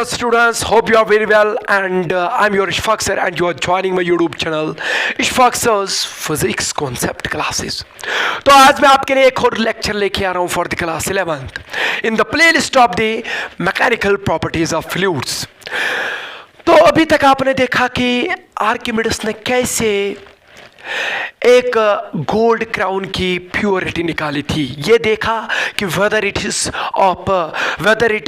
dear students, hope you are very well and I'm your Ishfaq sir and you are joining my YouTube channel Ishfaq sir's Physics Concept Classes। तो आज मैं आपके लिए एक और lecture लेके आ रहा हूँ for the class 11th in the playlist of the mechanical properties of fluids. तो अभी तक आपने देखा कि आर्किमिडीज ने कैसे एक गोल्ड क्राउन की प्योरिटी निकाली थी। ये देखा कि whether it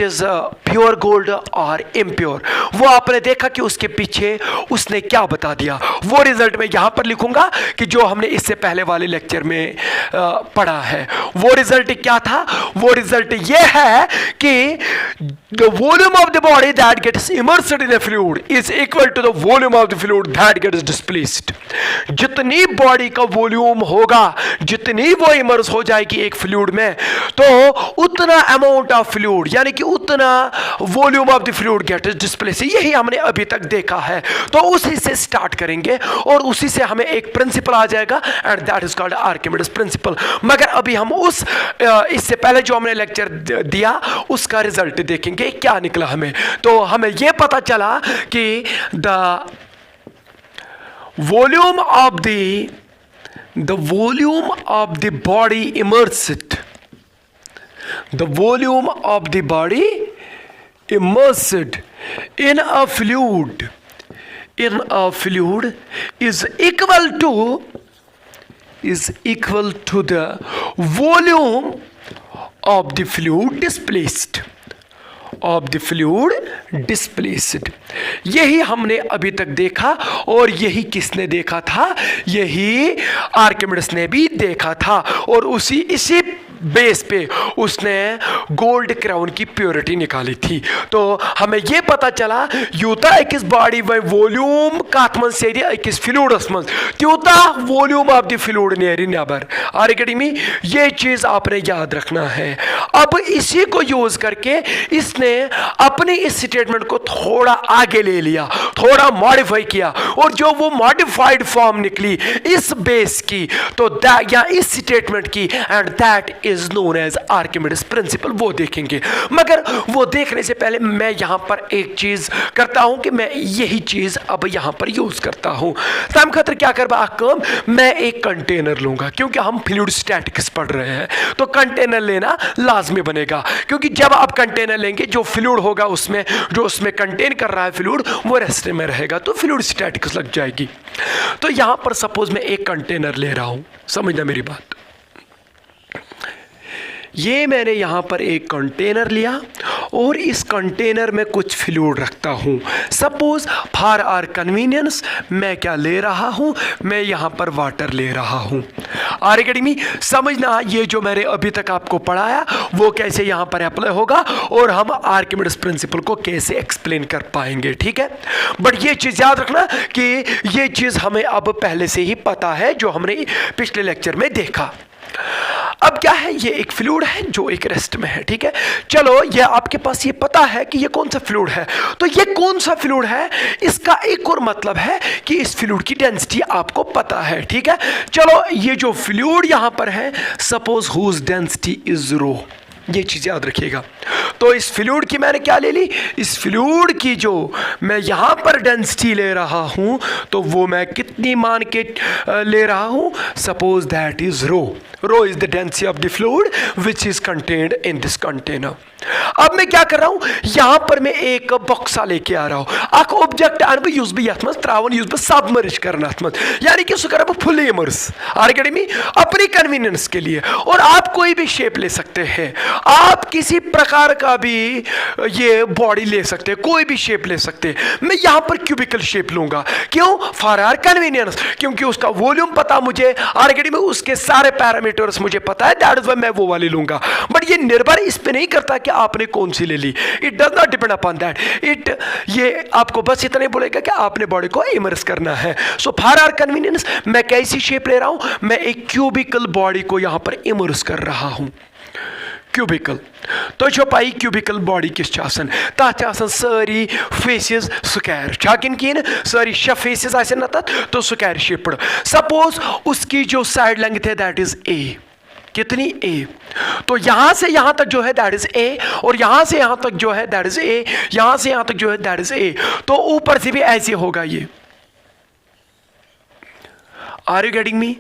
is pure gold और इम्प्योर। वो आपने देखा कि उसके पीछे उसने क्या बता दिया। वो रिजल्ट मैं यहाँ पर लिखूंगा कि जो हमने इससे पहले वाले लेक्चर में पढ़ा है। वो रिजल्ट क्या था? वो रिजल्ट ये है कि the volume of the body that gets immersed in a fluid is equal to the volume of the fluid that gets displaced। जितनी बॉडी का वॉल्यूम होगा, जितनी वो इमर्स हो जाएगी एक फ्लूइड में, तो उतना अमाउंट ऑफ फ्लूइड यानी कि उतना volume of the fluid gets displace. यही हमने अभी तक देखा है। तो उसी से स्टार्ट करेंगे और उसी से हमें एक प्रिंसिपल आ जाएगा and that is called Archimedes principal. मगर अभी हम उस इससे पहले जो हमने लेक्चर दिया उसका रिजल्ट देखेंगे क्या निकला हमें। तो हमें यह पता चला कि the volume of the body immersed, the volume of the body immersed in a fluid is equal to the volume of the fluid displaced। यही हमने अभी तक देखा और यही किसने देखा था? यही आर्किमिडीज ने भी देखा था और इसी बेस पे उसने गोल्ड क्राउन की प्योरिटी निकाली थी। तो हमें यह पता चला यूता अकिस बॉडी वे वॉल्यूम कत मन से अकिस फ्लूइडस मन त्यूता वॉल्यूम ऑफ द फ्लूइड नेरी नेबर। आर्किमिडीज में ये चीज आपने याद रखना है। अब इसी को यूज करके इसने अपनी इस स्टेटमेंट को थोड़ा आगे ले लिया, थोड़ा मॉडिफाई किया और जो वो मॉडिफाइड फॉर्म निकली इस बेस की तो या इस स्टेटमेंट की and that is known as Archimedes principle. वो देखेंगे। मगर वो देखने से पहले मैं यहां पर एक चीज करता हूं कि मैं यही चीज अब यहां पर यूज करता हूं। तम खतर क्या करवा काम, मैं एक कंटेनर लूंगा क्योंकि हम फ्लूइड स्टैटिक्स पढ़ रहे हैं तो कंटेनर लेना लाजमी बनेगा। क्योंकि जब आप कंटेनर लेंगे जो फ्लूइड होगा उसमें जो उसमें कंटेन कर रहा है फ्लूइड वो रेस्ट में रहेगा तो फ्लूइड स्टैटिक्स लग जाएगी। तो यहां पर सपोज मैं एक कंटेनर ले रहा हूं, समझना मेरी बात। ये मैंने यहाँ पर एक कंटेनर लिया और इस कंटेनर में कुछ फ्लूइड रखता हूँ। सपोज फॉर आर कन्वीनियंस मैं क्या ले रहा हूँ, मैं यहाँ पर वाटर ले रहा हूँ। आर्किमिडीज में समझना ये जो मैंने अभी तक आपको पढ़ाया वो कैसे यहाँ पर अप्लाई होगा और हम आर्किमिडीज प्रिंसिपल को कैसे एक्सप्लेन कर पाएंगे। ठीक है, बट ये चीज़ याद रखना कि ये चीज़ हमें अब पहले से ही पता है जो हमने पिछले लेक्चर में देखा। अब क्या है, ये एक फ्लूइड है जो एक रेस्ट में है। ठीक है, चलो ये आपके पास ये पता है कि ये कौन सा फ्लूइड है। तो ये कौन सा फ्लूइड है इसका एक और मतलब है कि इस फ्लूइड की डेंसिटी आपको पता है। ठीक है, चलो ये जो फ्लूइड यहां पर है सपोज हुज डेंसिटी इज रो, ये चीज़ याद रखिएगा। तो इस फ्लूइड की मैंने क्या ले ली, इस फ्लूइड की जो मैं यहाँ पर डेंसिटी ले रहा हूँ तो वो मैं कितनी मान के ले रहा हूँ, suppose that is rho is the density of the fluid which is contained in this container. अब मैं क्या कर रहा हूँ, यहाँ पर मैं एक बक्सा लेके आ रहा हूँ, अख ऑब्जेक्ट अन बह युस बह यथ मज त्रावन युस बह सबमर्ज करन अथ मज, यानी कि सह कर बह फुल इमर्स आर्किमिडीज में अपनी कन्वीनियंस के लिए। और आप कोई भी शेप ले सकते हैं, आप किसी प्रकार का भी ये बॉडी ले सकते हैं, कोई भी शेप ले सकते हैं। मैं यहाँ पर क्यूबिकल शेप लूंगा, क्यों? फॉर आर कन्वीनियंस, क्योंकि उसका वॉल्यूम पता मुझे, आर्किमिडीज में उसके सारे पैरामीटर्स मुझे पता है, दैट इज व्हाई मैं वो वाली लूंगा। बट ये निर्भर इस पे नहीं करता कि आपने कौन सी ले ली, it does not depend upon that. ये आपको बस इतना ही बोलेगा कि आपने बॉडी को इमर्स करना है। सो फॉर आर कन्वीनियंस मैं कैसी शेप ले रहा हूं, मैं एक क्यूबिकल बॉडी को यहां पर इमर्स कर रहा हूं। क्यूबिकल तो पाई क्यूबिकल बॉडी किस आसान, तथ सारी फेसेस स्क्वायर छाकिन कहीं सारी 6 फेसेस आसन तो स्क्वायर शेप्ड। सपोज उसकी जो साइड लेंथ है दैट इज ए, कितनी ए। तो यहां से यहां तक जो है दैट इज ए, और यहां से यहां तक जो है दैट इज ए, यहां से यहां तक जो है दैट इज ए। तो ऊपर से भी ऐसे होगा ये। Are you getting me?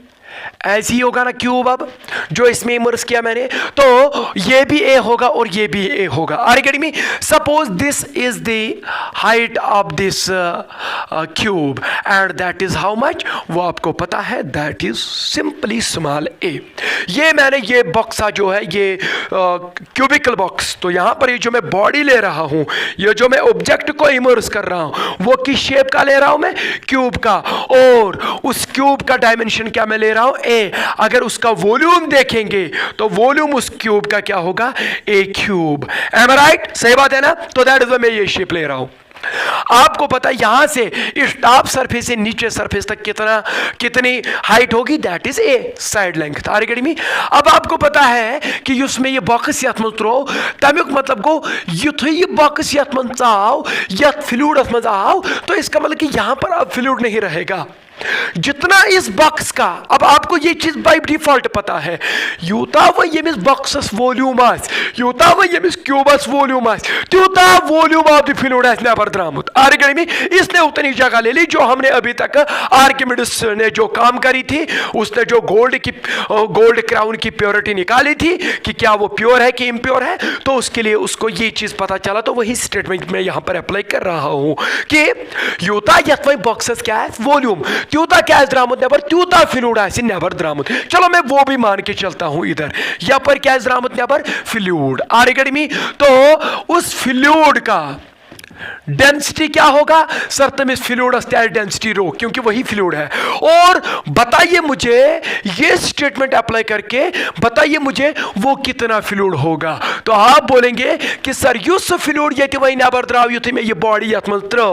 ऐसे ही होगा ना क्यूब। अब जो इसमें इमर्स किया मैंने, तो ये भी ए होगा और ये भी ए होगा। Are you getting me? Suppose this is the height of this cube and that is how much, वो आपको पता है, that is simply small A. ये मैंने ये बॉक्सा जो है ये क्यूबिकल बॉक्स, तो यहां पर ये जो मैं बॉडी ले रहा हूं, ये जो मैं ऑब्जेक्ट को इमर्स कर रहा हूं, वो किस शेप का ले रहा हूं मैं? क्यूब का। और उस क्यूब का डायमेंशन क्या मैं ले रहा हूं? ए। अगर उसका वॉल्यूम देखेंगे तो वॉल्यूम उस क्यूब का क्या होगा? ए क्यूब। एम आई राइट? सही बात है ना? तो दैट इज व्हाई मैं ये शेप ले रहा हूं। आपको पता है यहां से इस टॉप सरफेस से नीचे सरफेस तक कितनी हाइट होगी? That is A side length. Are you getting me? अब आपको पता है कि उसमें ये बॉक्स यथ मज त्रो, तमिक मतलब गो युथ ये बॉक्स यथ मज आव, यथ फ्लूइड मज आव, तो इसका मतलब कि यहां पर अब फ्लूइड नहीं रहेगा। जितना इस बॉक्स का, अब आपको ये चीज बाय डिफॉल्ट पता है, यूता वो यमिस बॉक्सस वॉल्यूम आस, यूता वो यमिस क्यूबस वॉल्यूम आस, त्यूता वॉल्यूम ऑफ द फ्लूइड आस नेबर द्रामुत। आर्किमिडीज इसने उतनी जगह ले ली जो हमने अभी तक आर्किमिडीज ने जो काम करी थी, उसने जो गोल्ड क्राउन की प्योरिटी निकाली थी कि क्या वो प्योर है कि इम्प्योर है, तो उसके लिए उसको ये चीज पता चला। तो वही स्टेटमेंट मैं यहां पर अप्लाई कर रहा हूं कि यूता यथ बॉक्सस क्या है? वॉल्यूम। त्यूता क्या है द्रामुत नेबर? त्यूता फ्लूइड आसी नेबर द्रामुत। चलो मैं वो भी मान के चलता हूं इधर। यहां पर क्या है द्रामुत नेबर? Fluid. Are you getting me? तो उस फ्लूइड का डेंसिटी क्या होगा? सर तुम इस फ्लूइड डेंसिटी रो, क्योंकि वही फ्लूइड है। और बताइए मुझे, ये स्टेटमेंट अप्लाई करके बताइए मुझे वो कितना फ्लूइड होगा। तो आप बोलेंगे कि सर युस फ्लूइड ये वही नेबर द्राव युथ में ये बॉडी यथ मज त्रो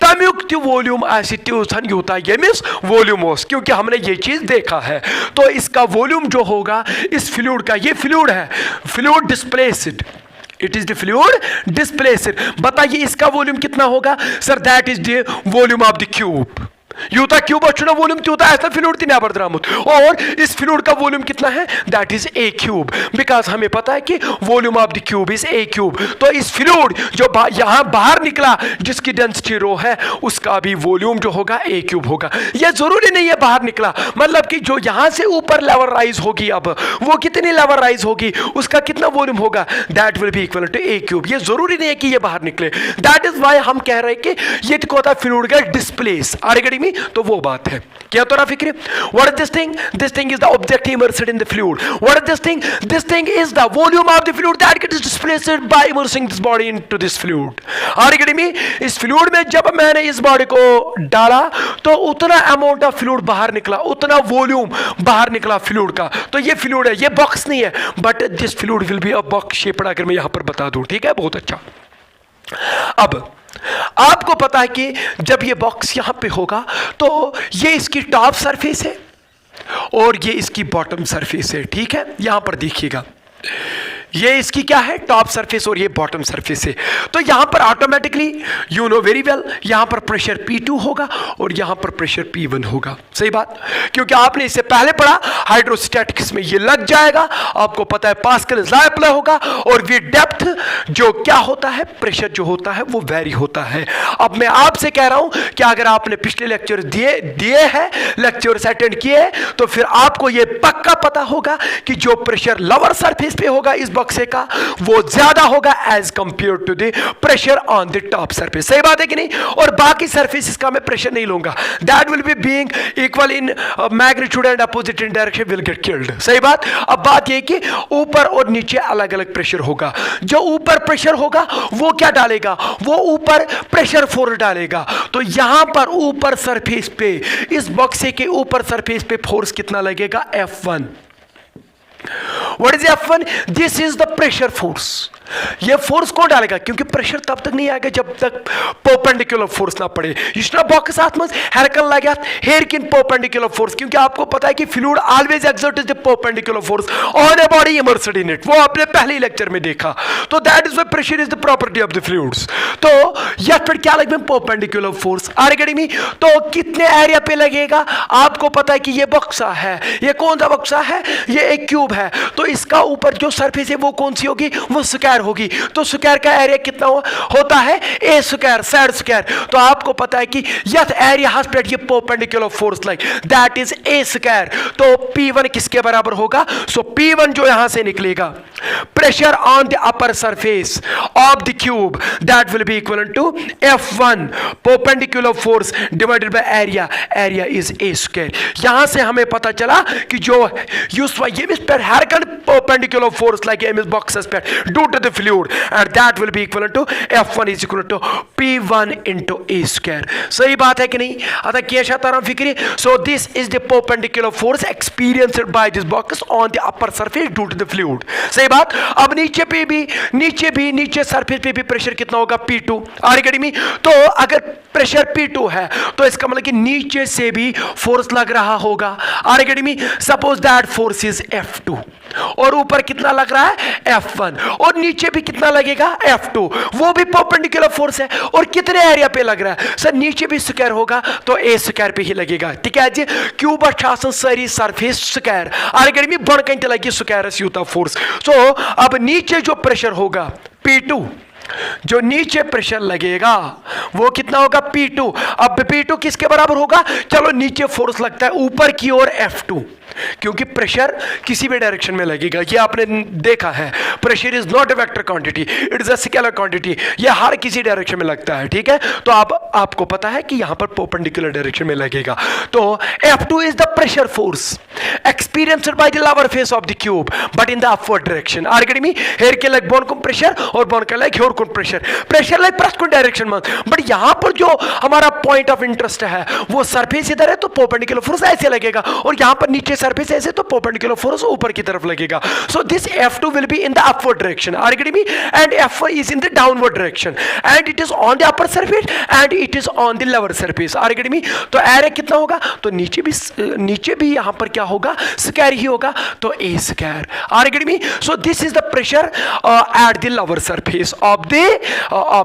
तमुक त्यो वॉल्यूम आसी त्यूथन यूता यमिस वॉल्यूम ओस, क्योंकि हमने ये चीज देखा है। तो इसका वॉल्यूम जो होगा इस फ्लूइड का, ये फ्लूइड है, fluid displaced, it is the fluid displaced. बताइए इसका वॉल्यूम कितना होगा? Sir that is the volume of the cube. यूता क्यूब अच्छुना वॉल्यूम त्यूता ऐसा फ्लूइड थी नेबर द्रामुत, और इस फ्लूइड का वॉल्यूम कितना है? That is a cube, because हमें पता है कि volume of the cube is a cube. तो इस फ्लूइड जो यहां बाहर निकला जिसकी डेंसिटी रो है, उसका भी वॉल्यूम जो होगा ए क्यूब होगा। यह जरूरी नहीं है बाहर निकला, मतलब कि जो यहां से ऊपर लेवल राइज होगी, अब वो कितनी लेवल राइज होगी, उसका कितना वॉल्यूम होगा? That will be equal to A cube. ये जरूरी नहीं है कि ये बाहर निकले। दैट इज वाई हम कह रहे हैं कि ये होता है फ्लूइड का displace. Are you getting me? तो वो बात है। क्या तो ना फिक्र? What is this thing? This thing is the object immersed in the fluid. What is this thing? This thing is the volume of the fluid that gets displaced by immersing this body into this fluid. Are you getting me? इस fluid में जब मैंने इस body को डाला तो उतना amount of fluid बाहर निकला, उतना वॉल्यूम बाहर निकला फ्लूइड का। तो ये फ्लूइड है, ये बॉक्स नहीं है, but this fluid will be a box shaped, अगर मैं यहां पर बता दूं। ठीक है, बहुत अच्छा। अब आपको पता है कि जब ये बॉक्स यहां पे होगा तो ये इसकी टॉप सरफेस है और ये इसकी बॉटम सरफेस है। ठीक है, यहां पर देखिएगा, ये इसकी क्या है? टॉप सरफेस, और ये बॉटम सरफेस है। तो यहां पर automatically you know very well, यहां पर प्रेशर P2 होगा और यहां पर प्रेशर P1 होगा। सही बात, क्योंकि आपने इससे पहले पढ़ा हाइड्रोस्टैटिक्स में, ये लग जाएगा। आपको पता है पास्कल लॉ अप्लाई होगा, और ये डेप्थ जो क्या होता है, प्रेशर जो होता है वो वेरी होता है। अब मैं आपसे कह रहा हूं कि अगर आपने पिछले लेक्चर दिए हैं, लेक्चर्स अटेंड किए, तो फिर आपको ये पक्का पता होगा कि जो प्रेशर लोअर सरफेस पे होगा इस बक्से का, वो ज्यादा होगा as compare to the pressure on the top surface. सही बात है कि नहीं? और बाकी सरफेसेस का मैं प्रेशर नहीं लूंगा, that will B being equal in magnitude and opposite in direction will get killed. सही बात। अब बात यह कि ऊपर और नीचे अलग अलग प्रेशर होगा। जो ऊपर प्रेशर होगा वो क्या डालेगा? वो ऊपर प्रेशर फोर्स डालेगा। तो यहां पर ऊपर सरफेस पे, इस बक्से के ऊपर सरफेस पे फोर्स कितना लगेगा? F1। What is F1? This is the pressure force. ये फोर्स कौन डालेगा? क्योंकि प्रेशर तब तक नहीं आएगा जब तक परपेंडिकुलर फोर्स ना पड़े। इतना बॉक्स साथ में हेरकन लगा हेर किन परपेंडिकुलर फोर्स, क्योंकि आपको पता है कि fluid always exerts the perpendicular force on a body immersed in it, वो आपने पहले ही लेक्चर में देखा। तो that is why pressure is the property of the fluids. तो या फिर क्या लगेगा? Perpendicular force. Are getting me? तो कितने एरिया पे लगेगा? आपको पता है कि ये बक्सा है, ये कौन सा बक्सा है? ये एक क्यूब है, तो इसका ऊपर जो सरफेस है वो कौन सी होगी? वो स्क्वायर होगी। तो स्क्वायर का एरिया कितना होता है? ए स्क्वायर, साइड स्क्वायर। तो आपको पता है कि यथ एरिया हैज प्लेट ये perpendicular force like that is A square. तो P1 किसके बराबर होगा? सो P1 जो यहां से निकलेगा, pressure on the upper surface of the cube, that will be equal to F1 perpendicular force divided by area, area is A square. यहां से हमें पता चला कि जो ये perpendicular force like M is box suspect due to the fluid, and that will be equivalent to F1 is equal to P1 into A square। सही बात है कि नहीं? अतः क्या तरह फिक्री? So this is the perpendicular force experienced by this box on the upper surface due to the fluid। सही बात। अब नीचे पे भी नीचे सरफेस पे भी प्रेशर कितना होगा? P2। Are getting me? तो अगर प्रेशर P2 है तो इसका मतलब कि नीचे से भी फोर्स लग रहा होगा। Are getting me? Suppose that force is F2 और ऊपर कितना लग रहा है? F1, और नीचे भी कितना लगेगा? F2, वो भी परपेंडिकुलर फोर्स है। और कितने एरिया पे लग रहा है? सर नीचे भी स्क्वायर होगा तो ए स्क्वायर पे ही लगेगा। ठीक है जी? क्यूब सारी surface square are getting me? बन कहीं लगी स्क्वायर यूता फोर्स। सो अब नीचे जो प्रेशर होगा P2, जो नीचे प्रेशर लगेगा वो कितना होगा? P2। अब P2 किसके बराबर होगा? चलो नीचे फोर्स लगता है ऊपर की ओर F2, क्योंकि प्रेशर किसी भी डायरेक्शन में लगेगा। ये आपने देखा है, pressure is not a vector quantity, it is a scalar quantity. ये हर किसी डायरेक्शन में लगता है। ठीक है? तो आपको पता है कि यहां पर परपेंडिकुलर डायरेक्शन में लगेगा। तो F2 is the pressure force experienced by the lower face of the cube but in the upward direction। Are getting me? Hair के लाइक बोन को प्रेशर और बोन के लाइक हेयर को प्रेशर लाइक प्रेस को direction में। But यहां पर जो हमारा पॉइंट ऑफ इंटरेस्ट है वो सरफेस इधर है तो परपेंडिकुलर फोर्स ऐसे लगेगा, और यहां पर नीचे सरफेस ऐसे तो परपेंडिकुलर फोर्स ऊपर की तरफ लगेगा। So this F2 will be in the upward direction, are you getting me? And F1 is in the downward direction, and it is on the upper surface and it is on the lower surface, are you getting me? तो area कितना होगा? तो नीचे भी यहां पर क्या होगा? स्क्वायर ही होगा, तो a square. Are you getting me? So this is the pressure at the lower surface of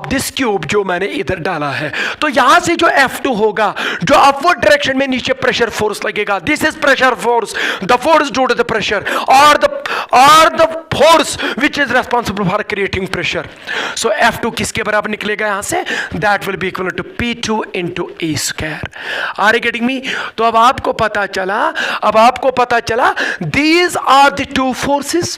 this cube जो मैंने इधर डाला है। तो यहां से जो F2 होगा, जो अपवर्ड डायरेक्शन में नीचे प्रेशर फोर्स लगेगा, this is pressure force, the force due to the pressure और the force which is responsible for creating pressure. So F2 किसके बराबर निकलेगा यहां से? That will be equal to P2 into a square. Are you getting me? तो अब आपको पता चला these are the two forces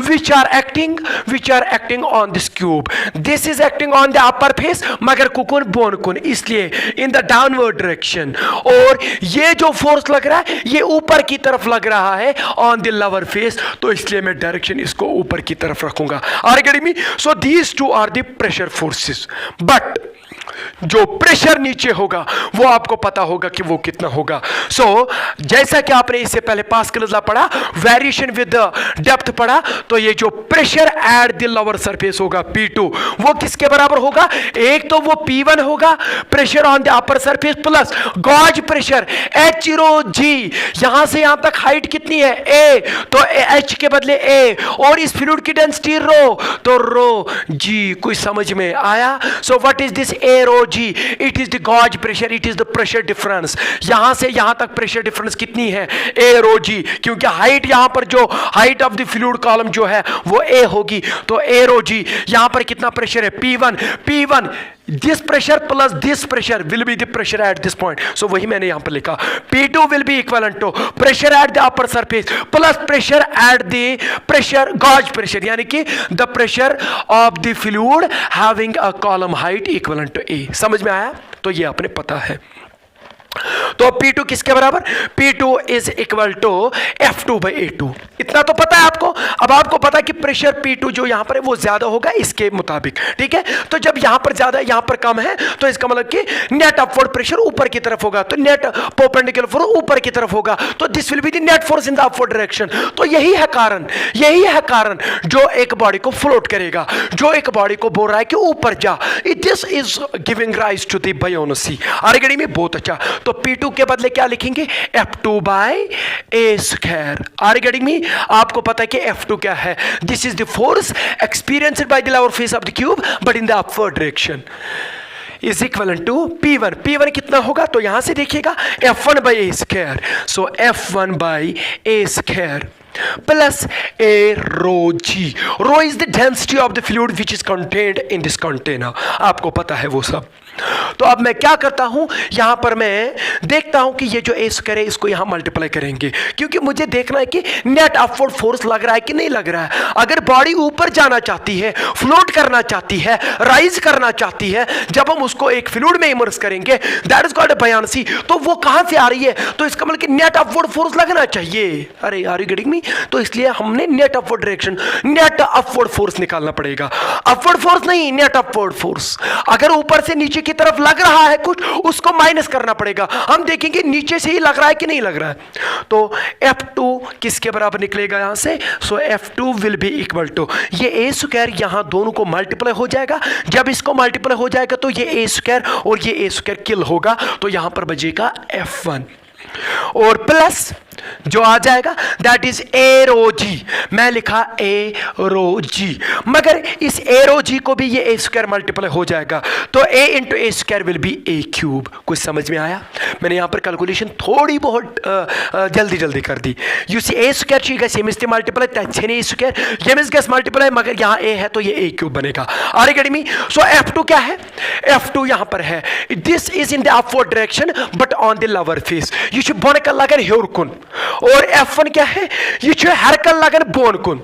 which are acting on this cube। this is acting on the upper face मगर cocoon बोनकुन, इसलिए in the downward direction। और ये जो फोर्स लग रहा है ये ऊपर की तरफ लग रहा है on the lower face, तो इसलिए मैं डायरेक्शन इसको ऊपर की तरफ रखूंगा। Are you getting me? So these two are the pressure forces, but जो प्रेशर नीचे होगा वो आपको पता होगा कि वो कितना होगा। सो जैसा कि आपने इससे पहले पास क्लास पढ़ा, वेरिएशन विद डेप्थ पढ़ा, तो ये जो pressure at the lower surface होगा P2, वो किसके बराबर होगा? एक तो वो P1 होगा pressure on the upper surface plus gauge pressure H0G। यहां से यहां तक हाइट कितनी है? A, तो H के बदले A, और इस फ्लूइड की डेंसिटी रो, तो रो G। कुछ समझ में आया? So what is this A rho G? It is the gauge pressure, it is the pressure difference. यहां से यहां तक प्रेशर डिफरेंस कितनी है? A रो G, क्योंकि हाइट यहां पर जो height of the fluid column जो है वो A होगी, तो A रो G। यहां पर कितना प्रेशर है? P1 this pressure plus this pressure will be the pressure at this point। so वही मैंने यहां पर लिखा, P2 will be equivalent to pressure at the upper surface plus pressure at the pressure gauge pressure, यानी कि the pressure of the fluid having a column height equivalent to A। समझ में आया? तो ये आपने पता है। तो P2 किसके बराबर, P2 is equal to F2 by A2। इतना तो पता है आपको। अब आपको पता है कि प्रेशर P2 जो यहां पर है वो ज्यादा होगा इसके मुताबिक, ठीक है। तो जब यहां पर ज्यादा यहां पर कम है तो इसका मतलब कि नेट अपवर्ड प्रेशर ऊपर की तरफ होगा, तो नेट परपेंडिकुलर फोर्स ऊपर की तरफ होगा, तो this will be the net force in the upward direction. तो यही है कारण जो एक बॉडी को फ्लोट करेगा, जो एक बॉडी को बोल रहा है कि ऊपर जा। This is giving rise to the buoyancy. आगे में बहुत अच्छा। तो P2 के बदले क्या लिखेंगे, F2 बाई A स्क्वायर। आगे में आपको पता है कि F2 क्या है, this is the force experienced by the lower face of the cube but in the upward direction is equal to P1। P1 कितना होगा, तो यहां से देखिएगा F1 by A square. So F1 by A square plus a rho g। rho is the density of the fluid which is contained in this container। आपको पता है वो सब। तो अब मैं क्या करता हूं, यहां पर मैं देखता हूं कि ये जो a स्क्वायर है इसको यहां मल्टीप्लाई करेंगे, क्योंकि मुझे देखना है कि नेट अपवर्ड फोर्स लग रहा है कि नहीं लग रहा है। अगर बॉडी ऊपर जाना चाहती है, फ्लोट करना चाहती है, राइज करना चाहती है, जब हम उसको एक फ्लूइड में इमर्स करेंगे, दैट इज कॉल्ड बायोनेसी। तो वो कहां से आ रही है, तो इसका मतलब कि नेट अपवर्ड फोर्स लगना चाहिए। अरे आर यू गेटिंग मी? तो इसलिए हमने net upward direction, net upward force निकालना पड़ेगा। अपवर्ड फोर्स नहीं, नेट अपवर्ड फोर्स। अगर ऊपर से नीचे की तरफ लग रहा है कुछ, उसको माइनस करना पड़ेगा। हम देखेंगे नीचे से ही लग रहा है कि नहीं लग रहा है। तो F2 किसके बराबर निकलेगा यहां से, so F2 will be equal to, ये A स्क्वायर यहां दोनों को मल्टीप्लाई हो जाएगा। जब इसको मल्टीप्लाई हो जाएगा तो ये A स्क्वायर और ये A स्क्वायर किल होगा, तो यहां पर बचेगा F1 और प्लस जो आ जाएगा दैट इज ए रो जी। मैं लिखा ए रो जी, मगर इस ए रो जी को भी ये ए स्क्वायर मल्टीप्लाई हो जाएगा, तो a into a square will be a cube. कुछ समझ में आया? मैंने यहां पर कैलकुलेशन थोड़ी बहुत जल्दी कर दी। यू सी ए स्क्वायर चाहिए सेम इससे मल्टीप्लाई तच्छे ए स्क्वायर ये मिस गैस मल्टीप्लाई, मगर यहां ए है तो ये ए क्यूब बनेगा। आर अकेडमी। सो F2 क्या है, F2 यहां पर है, this is in the upward direction but on the lower face. ये बोन का लगन हेरकुन, और F1 क्या है, ये हरकन लगन बोन कुन।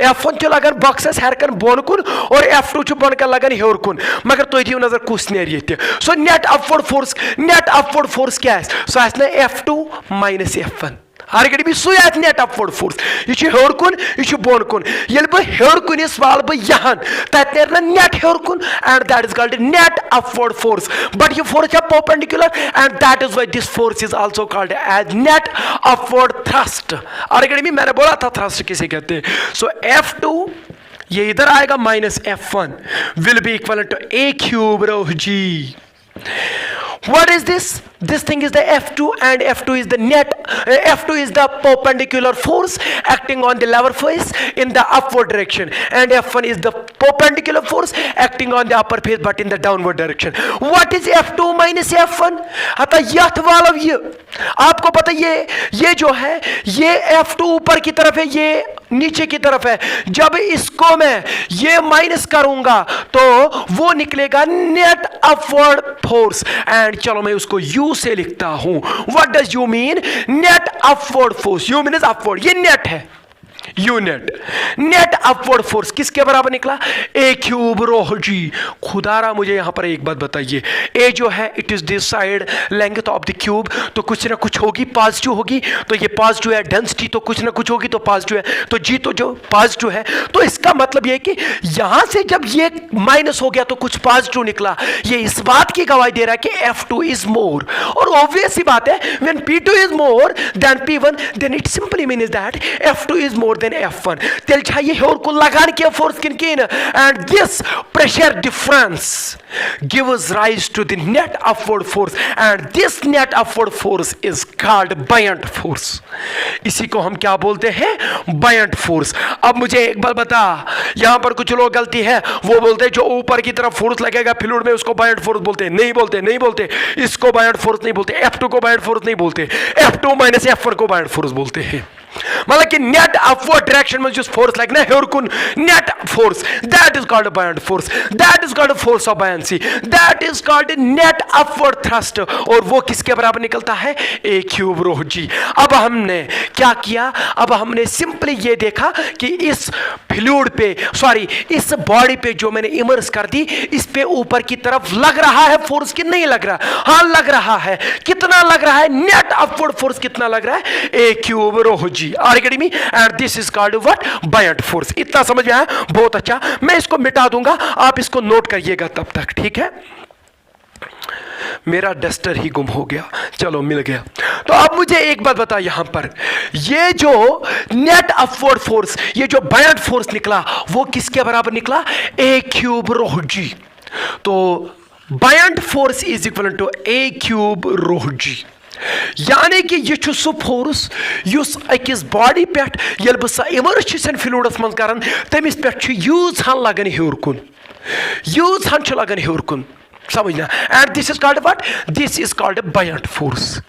F1 लगन बक्सस हरकन बोन कुन और F2 बोन का लगन हेर कुन, मगर तुम दियो नजर कुछ नेर ये। सो नेट अपवर्ड फोर्स क्या है, सो F2 माइनस F1। आर भी सो नेट अपवर्ड फोर्स, ये हेर कुन ये बोन कुन। ये हेर कुन वाल बह यहां तत नेर नेट हेर कुन, and that is called net upward force. But ये फोर्स है perpendicular, and that is why this force is also called as net upward thrust. आर मैंने बोला था थ्रस्ट किसे कहते हैं। सो F2 ये इधर आएगा minus F1 will be equal to A cube rho g. What is this? This thing is the F2, and F2 is the net. F2 is the perpendicular force acting on the lower face in the upward direction, and F1 is the perpendicular force acting on the upper face but in the downward direction. What is F2 minus F1? अतः यह वाला ये आपको पता ये जो है ये F2 ऊपर की तरफ है, ये नीचे की तरफ है। जब इसको मैं ये माइनस करूंगा तो वो निकलेगा नेट अपवर्ड फोर्स, एंड चलो मैं उसको U से लिखता हूं। What does you mean? Net upward force. You mean upward, ये नेट है, यूनिट नेट अपवर्ड फोर्स किसके बराबर निकला, ए क्यूब रो जी। खुदारा मुझे यहां पर एक बात बताइए, ए जो है it is this side length of the cube, तो कुछ ना कुछ होगी, पॉजिटिव होगी, तो ये पॉजिटिव है। डेंसिटी तो कुछ ना कुछ होगी तो पॉजिटिव है, तो जी तो जो पॉजिटिव है, तो इसका मतलब ये कि यहां से जब ये माइनस हो गया तो कुछ पॉजिटिव निकला। ये इस बात की गवाही दे रहा है कि F2 इज मोर, और ऑब्वियस सी बात है when P2 is more than P1 then it simply means that F2 is more than F1। तेल चाहिए हेर को लगान के फोर्स किन and this pressure difference gives rise to the net upward force, and this net upward force is called buoyant force। इसी को हम क्या बोलते हैं, buoyant force। अब मुझे एक बार बता, यहां पर कुछ लोग गलती है, वो बोलते हैं जो ऊपर की तरफ फोर्स लगेगा फ्लूइड में उसको buoyant force बोलते हैं। नहीं बोलते इसको buoyant force नहीं बोलते, F2 को buoyant force नहीं बोलते, F2 माइनस F1 को buoyant force बोलते हैं। मतलब कि नेट अपवर्ड डायरेक्शन में जो फोर्स लगे ना हेरकुन net force, that is called buoyant force, that is called force of buoyancy, that is called net upward thrust, और वो किसके बराबर निकलता है, ए क्यूब रो जी। अब हमने क्या किया, अब हमने सिंपली ये देखा कि इस फ्लूइड पे, सॉरी इस बॉडी पे जो मैंने इमर्स कर दी, इस पे ऊपर की तरफ लग रहा है फोर्स कि नहीं लग रहा, हाँ लग रहा है। कितना लग रहा है, नेट अपवर्ड फोर्स कितना लग रहा है, a cube rho g. Are getting me? And this is called what, buoyant force. इतना समझ में आया? बहुत अच्छा, मैं इसको मिटा दूंगा, आप इसको नोट करिएगा तब तक, ठीक है। मेरा डस्टर ही गुम हो गया, चलो मिल गया। तो अब मुझे एक बात बता, यहां पर ये जो नेट अपवर्ड फोर्स, ये जो बायंट फोर्स निकला, वो किसके बराबर निकला, ए क्यूब रो जी। तो buoyant force is equal to A cube rho g, यानी कि यह सह फोर्स युस अकिस बॉडी पे ये बह इमर्स फ्लूइडस मन कर तमिस पे यूज हन लगन हेर कुन, यूज हन लगन हेर कुन, समझना। And this is called what, this is called buoyant force.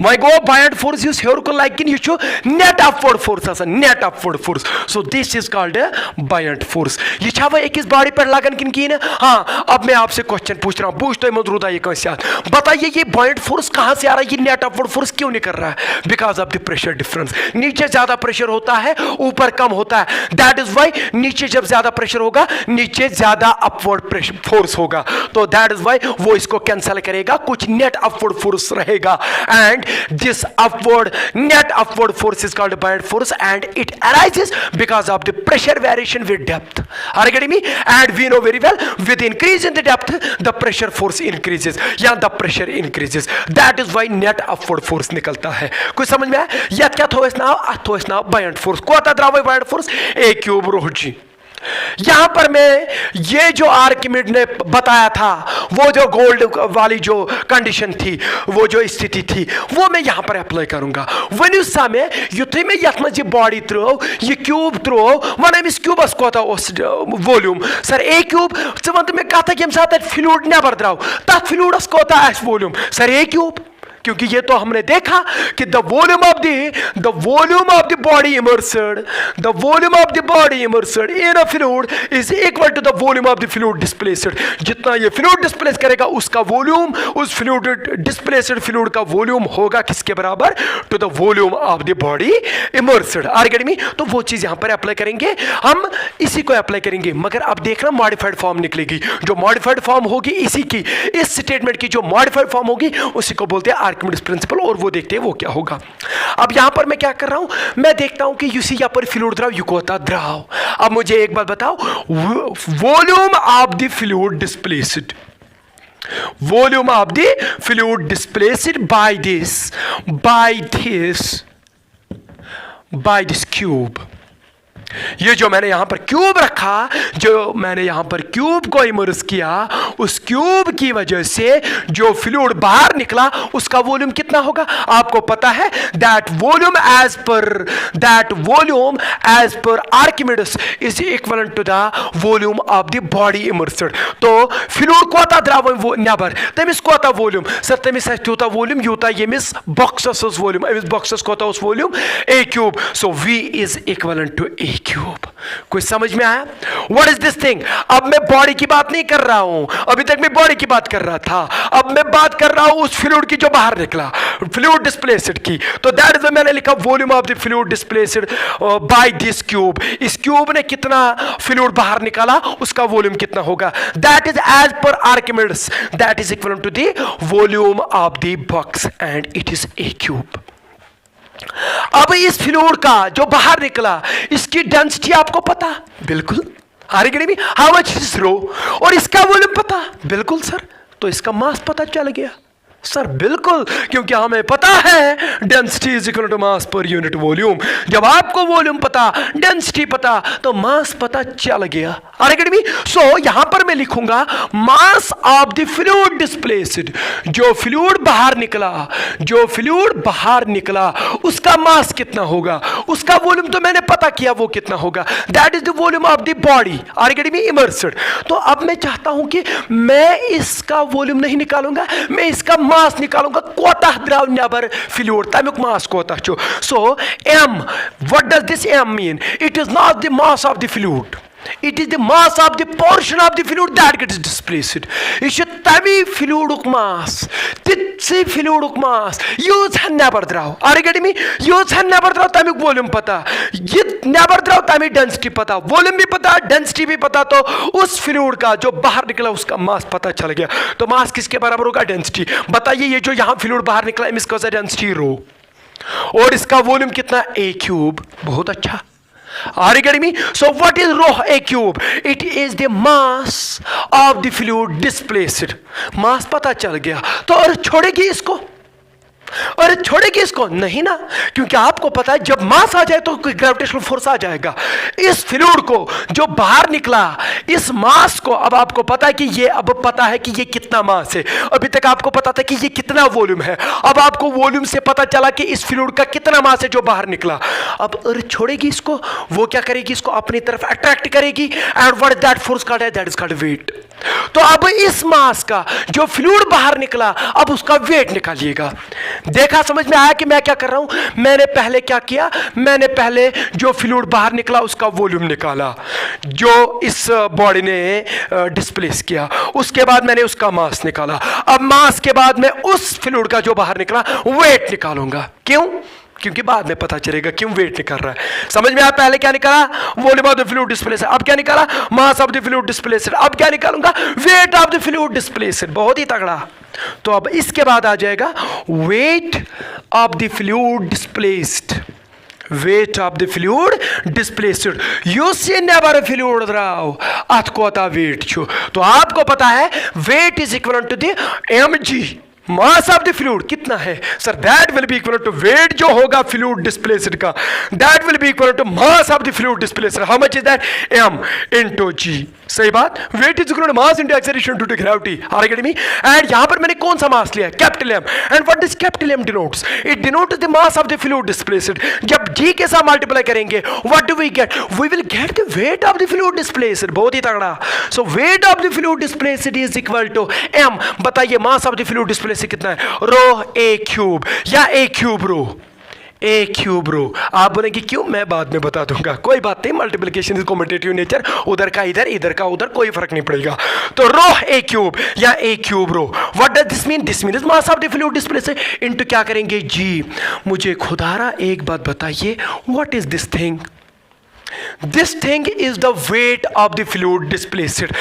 वह गो बायंट फोर्स युस हेर कुन लगिन यह net upward force, net upward force. So this is called buoyant force. यह छा वह अकिस बॉडी पे लगन किन कहीं। हाँ, अब मैं आपसे क्वेश्चन पूछ रहा हूं, पूछ तो मत रूदा ये कैसे याद, बताइए ये बायंट फोर्स कहां से आ रहा है, ये नेट अपवर्ड फोर्स क्यों नहीं कर रहा है, because of the pressure difference. नीचे ज्यादा प्रेशर होता है, ऊपर कम होता है, दैट इज वाई नीचे जब ज्यादा प्रेशर होगा, नीचे ज्यादा अपवर्ड प्रेशर फोर्स होगा, तो दैट इज वाई वो इसको कैंसिल करेगा, कुछ नेट अपवर्ड फोर्स रहेगा। And this net upward force is called buoyant force, and it arises because of the pressure variation with depth. Are you getting me? And we know very well, with increase in the depth, the pressure force increases, या the pressure increases. That is why net upward force निकलता है। कुछ समझ में आया? या क्या थो इस नाव buoyant force। को आता द्रावय buoyant force, a cube rho g। यहां पर मैं ये जो आर्किमिड ने बताया था, वो जो गोल्ड वाली जो कंडीशन थी, वो जो स्थिति थी, वो मैं यहां पर अप्लाई करूंगा। वन समय युथे में यथ मज बॉडी त्रो, ये क्यूब त्रो, वन अमिस क्यूबस कोता वॉल्यूम, सर ए क्यूब वन तो मैं कहा कि साथ फ्लूइड नेबर द्राव, तथ फ्लूइडस कोता वॉल्यूम, सर ए क्यूब, क्योंकि ये तो हमने देखा कि the volume of the body immersed, the volume of the body immersed in a fluid is equal to the volume of the fluid displaced. जितना ये फ्लूइड डिस्प्लेस करेगा उसका वॉल्यूम, उस फ्लूइड डिस्प्लेस्ड फ्लूइड का वॉल्यूम होगा किसके बराबर, to the volume of the body immersed. Are getting me? तो वो चीज यहां पर अप्लाई करेंगे, हम इसी को अप्लाई करेंगे, मगर अब देखना मॉडिफाइड फॉर्म निकलेगी। जो मॉडिफाइड फॉर्म होगी इसी की, इस स्टेटमेंट की जो मॉडिफाइड फॉर्म होगी उसी को बोलते हैं आर्किमिडीज प्रिंसिपल, और वो देखते हैं वो क्या होगा। अब यहां पर मैं क्या कर रहा हूं, मैं देखता हूं कि यूसी यहां पर फ्लूइड द्राव युकोता द्राव। अब मुझे एक बात बताओ, volume of the fluid displaced, volume of the fluid displaced by this cube. ये जो मैंने यहां पर क्यूब रखा, जो मैंने यहां पर क्यूब को इमर्स किया, उस क्यूब की वजह से जो फ्लूइड बाहर निकला उसका वॉल्यूम कितना होगा आपको पता है, that volume as per Archimedes is equal to the volume of the body immersed. तो फ्लूइड कोता द्राव नेबर, तमिस कोता वॉल्यूम, सर तमिस त्यूता वॉल्यूम यूता यमिस बॉक्सस वॉल्यूम, अमिस बॉक्सस कोता volume a cube. So v is equal to A cube. कुछ समझ में आया? What is this thing? अब मैं बॉडी की बात नहीं कर रहा हूं, अभी तक मैं बॉडी की बात कर रहा था, अब मैं बात कर रहा हूं उस फ्लूइड की जो बाहर निकला, फ्लूइड डिस्प्लेस्ड की। तो दैट इज मैंने लिखा volume of the fluid displaced by this cube. इस क्यूब ने कितना फ्लूइड बाहर निकाला, उसका वॉल्यूम कितना होगा, that is as per Archimedes, that is equal to the volume of the box and it is a cube. अब इस फ्लूइड का जो बाहर निकला, इसकी डेंसिटी आपको पता? बिल्कुल। Are you getting me? How much is rho? और इसका वॉल्यूम पता? बिल्कुल सर। तो इसका मास पता चल गया सर? बिल्कुल, क्योंकि हमें पता है density is equal to mass per unit volume. जब आपको वॉल्यूम पता, डेंसिटी पता, तो मास पता चल गया। Are you getting me? So यहां पर मैं लिखूंगा mass of the fluid displaced, जो फ्लूइड बाहर निकला, उसका मास कितना होगा, उसका वॉल्यूम तो मैंने पता किया वो कितना होगा, that is the volume of the body. Are you getting me? Immersed. तो अब मैं चाहता हूं कि मैं इसका वॉल्यूम नहीं निकालूंगा, मैं इसका मास निकालूंगा कोता द्राव नेबर फ्लूइड तमिक मास कोता छु सो m what does this m mean it is not the mass of the fluid it is the mass of the portion of the fluid that gets displaced ये छ तमी फ्लूइड मास तित्सी fluid mass यूज है नेबर द्राव are get me यूज है नेबर द्राव तमिक वॉल्यूम पता ये नेबर द्राव तमी डेंसिटी पता वॉल्यूम भी पता डेंसिटी भी पता तो उस फ्लूइड का जो बाहर निकला उसका मास पता चल गया तो मास किसके बराबर होगा डेंसिटी बताइए ये जो यहाँ फ्लूइड बाहर निकला इसका डेंसिटी रो और इसका वॉल्यूम कितना a क्यूब बहुत अच्छा Are you getting me? So what is rho a cube? It is the mass of the fluid displaced. मास पता चल गया तो और छोड़ेगी इसको अरे छोड़ेगी इसको नहीं ना क्योंकि आपको पता है जब मास आ जाए तो ग्रेविटेशनल फोर्स आ जाएगा इस फ्लूइड को जो बाहर निकला इस मास को अब आपको पता है कि ये अब पता है कि ये कितना मास है अभी तक आपको पता था कि ये कितना वॉल्यूम है अब आपको वॉल्यूम से पता चला कि इस फ्लूइड का कितना मास है जो बाहर निकला अब अरे छोड़ेगी इसको वो क्या करेगी इसको अपनी तरफ अट्रैक्ट करेगी and what is that force called that is called weight तो अब इस मास का जो फ्लूइड बाहर निकला अब उसका वेट निकालिएगा देखा समझ में आया कि मैं क्या कर रहा हूं मैंने पहले क्या किया मैंने पहले जो फ्लूइड बाहर निकला उसका वॉल्यूम निकाला जो इस बॉडी ने डिस्प्लेस किया उसके बाद मैंने उसका मास निकाला अब मास के बाद मैं उस फ्लूइड का जो बाहर निकला वेट निकालूंगा क्यों क्योंकि बाद में पता चलेगा क्यों वेट निकल रहा है समझ में आया पहले क्या निकाला volume of the fluid displaced अब क्या निकाला मास ऑफ द फ्लूइड डिस्प्लेस्ड अब क्या निकालूंगा wait of the fluid displaced बहुत ही तगड़ा तो अब इसके बाद आ जाएगा wait of the fluid displaced weight of the fluid displaced you see never fluid draw at कोता weight छु तो आपको पता है weight is equivalent to the mg mass of the fluid कितना है sir that will be equal to weight जो होगा फ्लूइड डिस्प्लेस्ड का that will be equal to mass of the fluid displaced how much is that m into g सही बात weight is equal to mass into acceleration to gravity are you getting me and यहां पर मैंने कौन सा mass लिया capital m and what does capital m denotes it denotes the mass of the fluid displaced जब g के साथ multiply करेंगे what do we get we will get the weight of the fluid displaced बहुत ही तगड़ा so weight of the fluid displaced is equal to m बताइए mass of the fluid displaced से कितना है रो ए क्यूब या a cube रो आप बोलेंगे क्यों मैं बाद में बता दूंगा कोई बात नहीं मल्टीप्लिकेशन इज कॉम्पिटिटिव नेचर उधर का इधर का उधर कोई फर्क नहीं पड़ेगा तो रो ए क्यूब या a cube rho what does this mean is mass of the fluid displaced into क्या करेंगे जी मुझे खुदारा एक बात बताइए what is this thing This thing is the weight of the fluid displaced.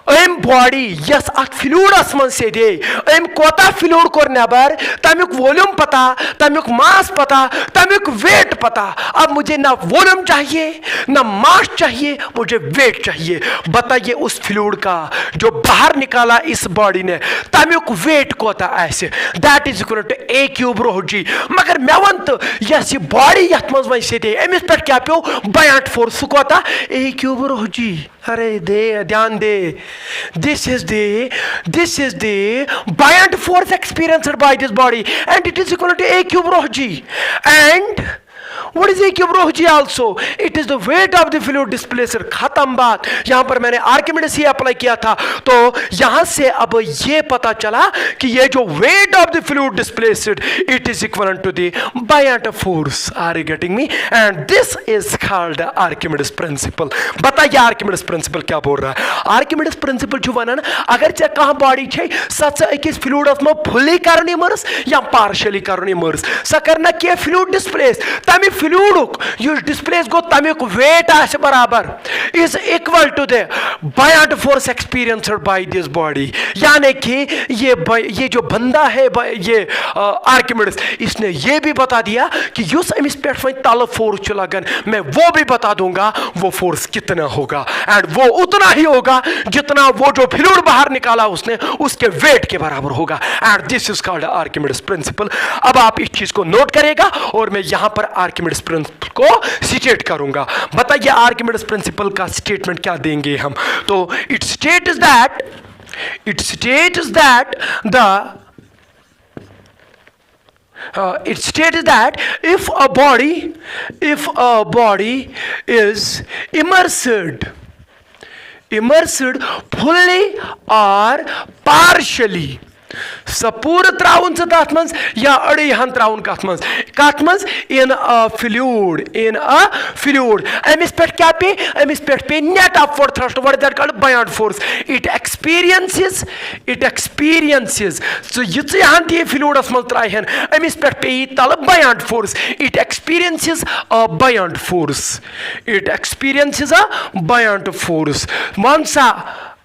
Am body yes at fluid asman se de am kota fluid kor nebar tamik volume pata tamik mass pata tamik weight pata अब मुझे ना volume चाहिए ना मास चाहिए मुझे wait चाहिए बताइए उस फ्लूइड का जो बाहर निकाला इस बॉडी ने तमिक वेट कोता ऐसे that is equal to A cube rho g मगर मैं वंत यस ये बॉडी यत मज वै से दे एमिस पे क्या पियो बायंट फोर्स कोता ए क्यूब रो जी अरे दे ध्यान दे this is the buoyant force experienced by this body and it is equal to a cube rho g and what is a cube rho g also it is the weight of the fluid displaced खत्म बात यहां पर मैंने Archimedes ही apply किया था तो यहां से अब ये पता चला कि ये जो weight of the fluid displaced it is equivalent to the buoyant force are you getting me and this is called the Archimedes principle बताइए आर्किमिडीज प्रिंसिपल क्या बोल रहा है आर्किमिडीज प्रिंसिपल जो वनान अगर चे कहां बॉडी छे सच अकिस फ्लूइडस में फुली करनी मर्स या पार्शियली करनी मर्स स करना के फ्लूइड डिस्प्लेस तमी फ्लूइड यु डिस्प्लेस गो तमिक वेट आस बराबर is equal to the buoyant force experienced by this body यानी कि ये जो बंदा है ये आर्किमिडीज इसने ये भी बता दिया कि युस अमिस पेट वह तल फोर्स लगन मैं वो भी बता दूंगा वो फोर्स कितना होगा एंड वो उतना ही होगा जितना वो जो फ्लूइड बाहर निकाला उसने उसके वेट के बराबर होगा and this is called Archimedes principal अब आप इस चीज को नोट करेगा और मैं यहां पर आर्किमिडीज प्रिंसिपल को स्टेट करूंगा बताइए आर्किमिडीज प्रिंसिपल का स्टेटमेंट क्या देंगे हम तो it states that if a body is immersed fully or partially स पूर त्राउन तथ मज या अड़ी हन त्राउन कथ मज इन अ फ्लूड अमिस पे क्या पे अमिस पे net upward thrust what is that called buoyant force it experiences so ये हन ती फ्लूडस मज त्राहन अमिस पे तल buoyant force it experiences a buoyant force मान सा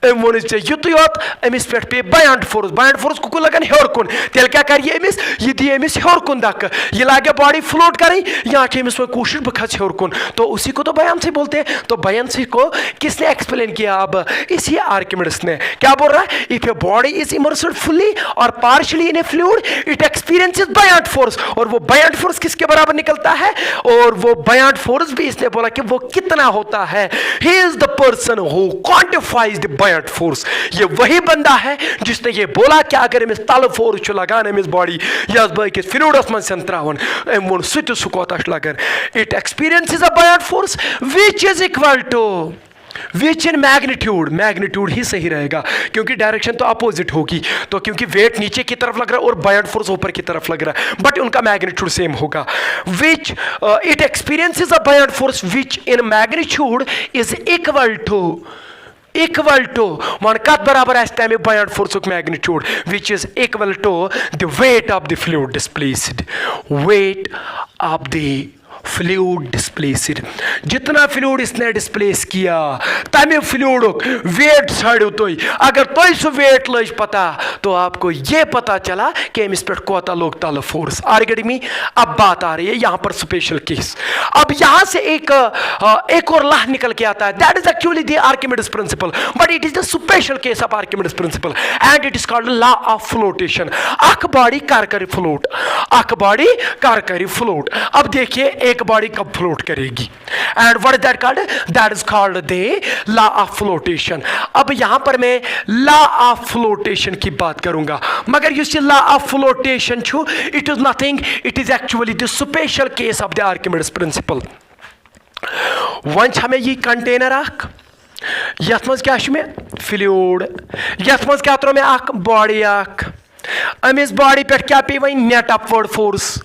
वो युत योत अमिस पे बयान्ट फोर्स कुकु लगन हेर कुन तेल क्या करिए अमिस ये दी अमिस हेर कुन धक्का ये लागे बॉडी फ्लोट करें यहाँ के अमिस कोशिश बह खच हेर कुन तो उसी को तो बयान्सी बोलते हैं। तो बयान्सी को किसने एक्सप्लेन किया? अब इसी आर्किमिडीज ने क्या बोल रहा है? If a body is immersed fully और partially in a fluid it experiences buoyant force, और वो बयान्ट फोर्स किसके बराबर निकलता है? और वो बयान्ट फोर्स भी इसने बोला कि वो कितना होता है। He is the person who quantifies the buoyant force. ये वही बंदा है जिसने ये बोला कि अगर अमिस तल फोर्स लगान अमिस बॉडी या बकिस फ्लूइडस मन त्रावन वो सह कोताश लगन। It experiences a buoyant force which is equal to which in magnitude ही सही रहेगा क्योंकि डायरेक्शन तो अपोजिट होगी। तो क्योंकि वेट नीचे की तरफ लग रहा है और बयान्ट फोर्स ऊपर की तरफ लग रहा है बट उनका मैग्नीट्यूड सेम होगा। Which it experiences a buoyant force which in magnitude is equal to one कत बराबर आमे buoyant force magnitude which is equal to the weight of the fluid displaced. जितना फ्लूइड इसने डिस्प्लेस किया तमे fluid wait छाड़ो तुम। अगर तुम सह वेट लज पता तो आपको ये पता चला कि अमिस पे कोता लोग तल फोर्स। आर्गेड मी अब बात आ रही है यहाँ पर स्पेशल केस। अब यहाँ से एक और लॉ निकल के आता है that is actually the Archimedes principle but it is the special case of Archimedes principal and it is called law of flotation. अख बॉडी कर फ्लोट। अब देखिए एक बॉडी कब फ्लोट करेगी and what is that is called the law of flotation. अब यहां पर मैं लॉ ऑफ फ्लोटेशन की बात करूंगा मगर यह law of flotation it is nothing, it is actually the special case of the Archimedes principal. One हमें ये कंटेनर यथ मज क्या फ्लूइड यथ मज क्या त्रो में बॉडी अमिस बॉडी पे क्या पे वही net upward force.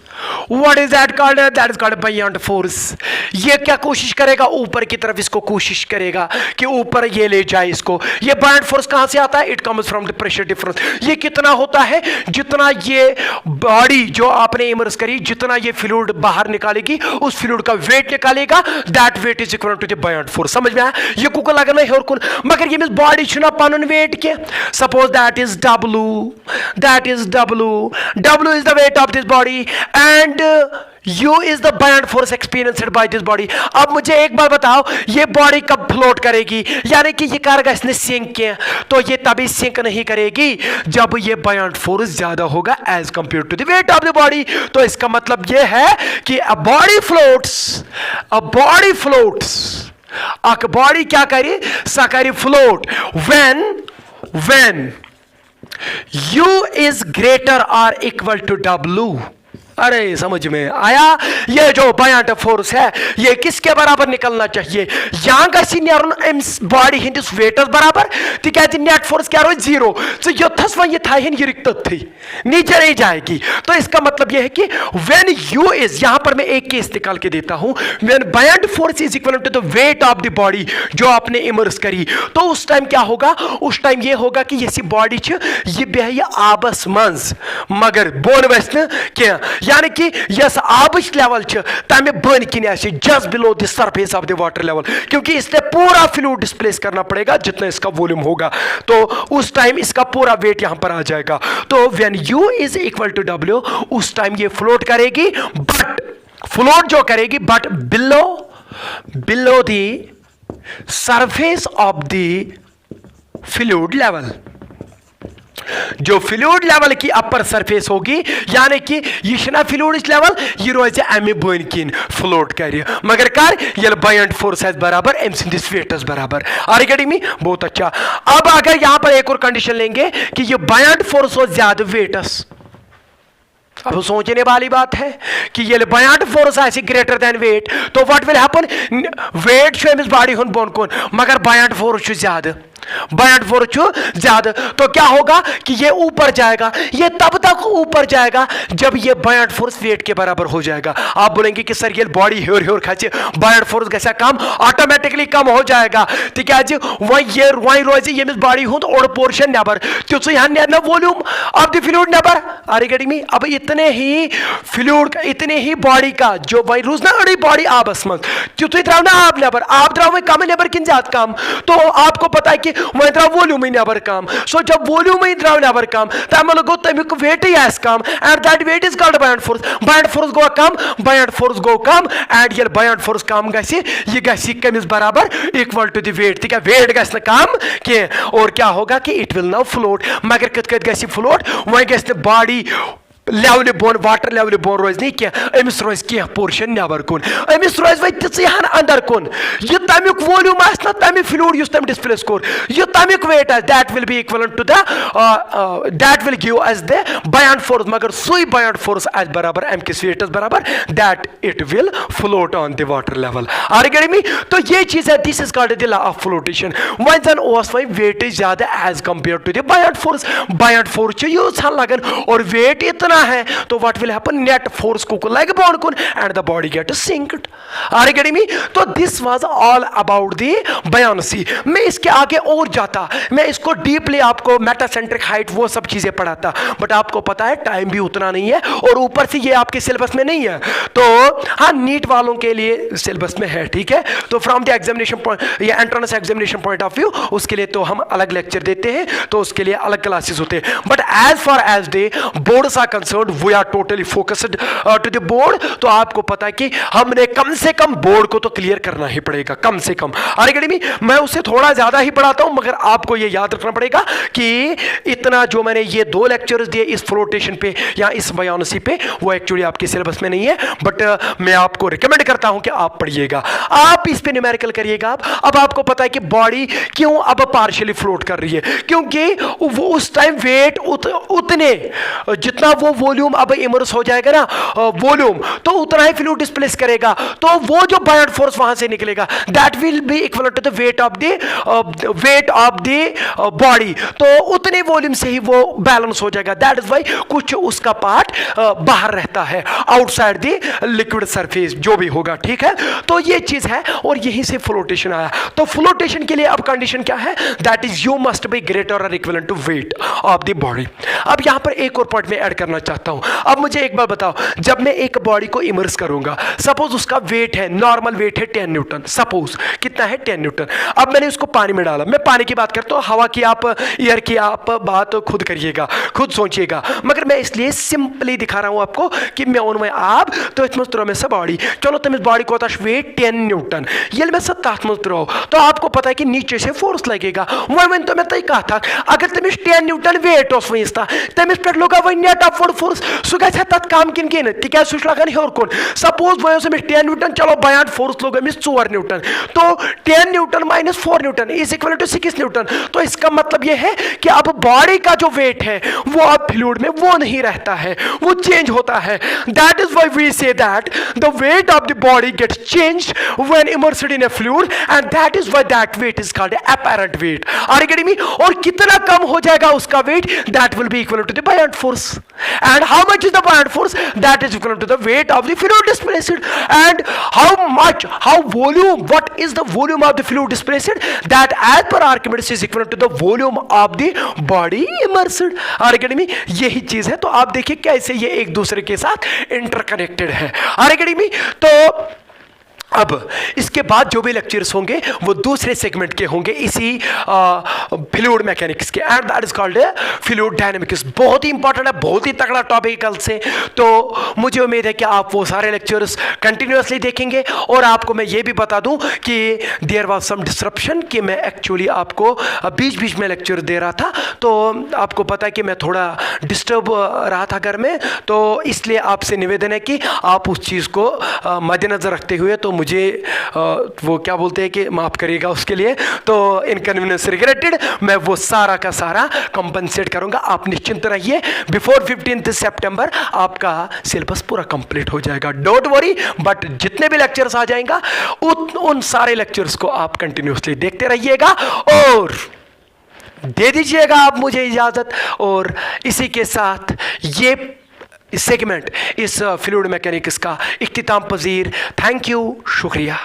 What is that called buoyant force. ये क्या कोशिश करेगा? ऊपर की तरफ इसको कोशिश करेगा कि ऊपर ये ले जाए इसको। ये बयान्ट फोर्स कहां से आता है? It comes from the pressure difference. ये कितना होता है? जितना ये बॉडी जो आपने इमर्स करी जितना ये फ्लूइड बाहर निकालेगी उस फ्लूइड का वेट निकालेगा that weight is equal to the buoyant force. समझ में आया? ये कुछ लगना है और कुन मगर ये बॉडी छुना पन वेट के suppose that is W is the weight of this body and U is the buoyant force experienced by this body। अब मुझे एक बार बताओ ये बॉडी कब फ्लोट करेगी? यानी कि ये कार्गा इसने सिंक किया तो ये तभी सिंक नहीं करेगी जब ये buoyant force ज्यादा होगा as compare to the weight of the body. तो इसका मतलब ये है कि a body floats अक बॉडी क्या करी? सा करी float when U is greater or equal to W। अरे समझ में आया? ये जो बयान्ट फोर्स है ये किसके बराबर निकलना चाहिए? यहाँ का बॉडी हिंदिस वेटस बराबर तिकाज नेट फोर्स क्या रोज 0 तो योथस वह ये था ये रिक्त थी नीचे नहीं जाएगी। तो इसका मतलब ये है कि व्हेन यू इज, यहाँ पर मैं एक केस निकाल के देता हूँ, when buoyant force is equal to the weight of the body जो आपने इमर्स करी तो उस टाइम क्या होगा? उस टाइम ये होगा कि ये बॉडी ये बेह आबस मंज मगर बोन वस क्या यानी कि यस आबच लेवल तमें बन किन just below the surface of the water level क्योंकि इसने पूरा फ्लूइड डिस्प्लेस करना पड़ेगा जितना इसका वॉल्यूम होगा तो उस टाइम इसका पूरा वेट यहां पर आ जाएगा। तो when U is equal to W उस टाइम ये फ्लोट करेगी बट फ्लोट जो करेगी but below the surface of the fluid level. जो फ्लूइड लेवल की अपर सरफेस होगी यानी कि यह फ्लूइड लेवल यह रोज अमे बन किन फ्लोट कर मगर कर ये बयान्ट फोर्स बराबर अम सिंदिस वेटस बराबर। Are getting me? बहुत अच्छा। अब अगर यहां पर एक और कंडीशन लेंगे कि ये बयान्ट फोर्स हो ज्यादा वेटस। अब सोचने वाली बात है कि ये बयान्ट फोर्स आसी ग्रेटर देन वेट तो व्हाट विल हैपन? वेट अमिस बॉडी हुन बोन कुन मगर बयान्ट फोर्स ज्यादा बायंट फोर्स ज्यादा, तो क्या होगा कि ये ऊपर जाएगा, ये तब तक ऊपर जाएगा जब ये बायंट फोर्स वेट के बराबर हो जाएगा। आप बोलेंगे कि सर ये बॉडी ह्योर ह्योर खाचे बायंट फोर्स गसा कम, ऑटोमेटिकली कम हो जाएगा तिकाज वही रोज यमिस बॉडी हुंद ओड पोर्शन नबर तुझ ना वॉल्यूम ऑफ द फ्लूइड नबर। Are getting me? अब इतने ही फ्लूइड, इतने ही बॉडी का जो वही रोज ना अड़ी बॉडी आबस मज तुझ द्राव ना आब नबर, आब द्राव कम नबर कि ज्यादा कम, तो आपको पता है कि वह द्राव वॉल्यूम ही नबर कम। सो जब वॉल्यूम ही द्राव नबर कम तमें गो तमिक वेट ही आस कम, and that weight is called buoyant force. Buoyant force गो कम, बायंट फोर्स गो कम, एंड ये बायंट फोर्स कम गसी ये गसी कमिस बराबर इक्वल टू द वेट, ठीक है? वेट गस न कम के, और क्या होगा कि इट विल नाउ फ्लोट। मगर कत कत गसी फ्लोट, वह गस न बॉडी लेवल बोन, वाटर लेवल बोन रोज नहीं क्या, अमिस रोज क्या पोर्शन नबर कुन, अमिस रोज वह तीहन अंदर कुन। यह तमिक वॉल्यूम आस ना तमिक फ्लूइड युस तम डिस्प्लेस कोर, यह तमिक वेट आस, that will be equivalent to the that will give us the buoyant force. मगर सुई बायंट फोर्स आस बराबर अम किस वेटस बराबर, that it will float on the water level. Are getting me? तो ये चीज है, this is called the law of flotation. वह जन ओस वह वेट ज्यादा as compare to the buoyant force. Buoyant force यूज लगन और वेट इतना है, तो what will happen, net force को लग बॉन्ड कुन and the body get sinked. Are you getting me? तो this was all about the बयानसी। मैं इसके आगे और जाता, मैं इसको डीपली आपको मेटासेंट्रिक हाइट वो सब चीजें पढ़ाता, बट आपको पता है टाइम भी उतना नहीं है, और ऊपर से ये आपके सिलेबस में नहीं है। तो हाँ, नीट वालों के लिए सिलेबस में है, ठीक है? तो फ्रॉम द एग्जामिनेशन पॉइंट या entrance examination point of view उसके लिए तो हम अलग लेक्चर देते हैं, तो उसके लिए अलग क्लासेस होते हैं। But as far as the boards are concerned we are totally focused to the board. तो आपको पता है कि हमने कम से कम बोर्ड को तो क्लियर करना ही पड़ेगा, कम से कम। आर अकेडमी मैं उससे थोड़ा ज्यादा ही पढ़ाता हूं, मगर आपको यह याद रखना पड़ेगा कि इतना जो मैंने ये 2 लेक्चर्स दिए इस फ्लोटेशन पे या इस बायोनेसी पे, वो एक्चुअली आपके सिलेबस में नहीं है, बट मैं आपको रिकमेंड करता हूं कि आप पढ़िएगा, आप इस पे न्यूमेरिकल करिएगा। अब आपको पता है कि बॉडी क्यों अब पार्शियली फ्लोट कर रही है, क्योंकि वो उस टाइम वेट उतने जितना वो वॉल्यूम अब इमर्स हो जाएगा ना वॉल्यूम, तो उतना ही फ्लूइड डिस्प्लेस करेगा, तो वो जो बायंट फोर्स वहां से निकलेगा that will be equal to the weight of the body. तो उतने वॉल्यूम से ही वो बैलेंस हो जाएगा। दैट इज व्हाई कुछ उसका पार्ट बाहर रहता है, आउटसाइड द लिक्विड सरफेस जो भी होगा, ठीक है? तो ये चीज है, और यहीं से फ्लोटेशन आया। तो फ्लोटेशन के लिए अब कंडीशन क्या है, that is you must be greater और equivalent to weight of the body. अब यहां पर एक और पॉइंट में ऐड करना चाहता हूं। अब मुझे एक बार बताओ, जब मैं एक बॉडी को इमर्स करूंगा, सपोज उसका वेट है, नॉर्मल वेट है 10 न्यूटन, सपोज कितना है 10 न्यूटन। अब मैंने उसको पानी में डाला, मैं पानी की बात करता हूं, हवा की आप, एयर की आप बात खुद करिएगा, खुद सोचिएगा, मगर मैं इसलिए सिंपली दिखा रहा हूं आपको कि मैं उनमें आप तो इसमें त्रो में से बॉडी, चलो तुम इस बॉडी को वेट 10 न्यूटन, ये मैं सब ताथ में त्रो, तो आपको पता है कि नीचे से फोर्स लगेगा। वह तो मैं तय कहा था, अगर तुम 10 न्यूटन वेट वही तमिस पे लगा वही नेट अपवर्ड फोर्स सह ग तथ कम किन कह तिकाज सह लगान हेर कुन। सपोज वो 10 न्यूटन, चलो बायंट फोर्स लोग अमिस 4 न्यूटन, तो 10 newton minus 4 newton is equal to 6 newton. तो इसका मतलब ये है कि अब बॉडी का जो वेट है वो अब फ्लूइड में वो नहीं रहता है, वो चेंज होता है। That is why we say that the weight of the body gets changed when immersed in a fluid, and that is why that weight is called apparent weight. Are you getting me? और कितना कम हो जाएगा उसका weight, that will be equal to the buoyant force. And how much is the buoyant force? That is equal to the weight of the fluid displaced. And how volume, what is the volume of the fluid displaced? That as per Archimedes is equal to the volume of the body immersed. Are you getting me? यही चीज है। तो आप देखिए कैसे ये एक दूसरे के साथ इंटरकनेक्टेड है। Are you getting me? तो अब इसके बाद जो भी लेक्चर्स होंगे वो दूसरे सेगमेंट के होंगे इसी फ्लूइड मैकेनिक्स के, and that is called fluid dynamics. बहुत ही इंपॉर्टेंट है, बहुत ही तगड़ा टॉपिक कल से। तो मुझे उम्मीद है कि आप वो सारे लेक्चर्स कंटिन्यूअसली देखेंगे। और आपको मैं ये भी बता दूं कि देयर वाज सम डिसरप्शन, कि मैं एक्चुअली आपको बीच बीच में लेक्चर दे रहा था, तो आपको पता है कि मैं थोड़ा डिस्टर्ब रहा था घर में, तो इसलिए आपसे निवेदन है कि आप उस चीज़ को मद्देनज़र रखते हुए तो मुझे वो क्या बोलते हैं कि माफ़ करिएगा उसके लिए, तो इनकन्वीनियंस रिग्रेटेड, मैं वो सारा का सारा कंपनसेट करूंगा। आप निश्चिंत रहिए, बिफोर 15 सितंबर आपका सिलेबस पूरा कंप्लीट हो जाएगा, डोंट वरी। बट जितने भी लेक्चर्स आ जाएगा उन सारे लेक्चर्स को आप कंटिन्यूसली देखते रहिएगा। और दे दीजिएगा आप मुझे इजाज़त। और इसी के साथ ये सेगमेंट इस फ्लूइड मैकेनिक्स का इख्तिताम पजीर। थैंक यू, शुक्रिया।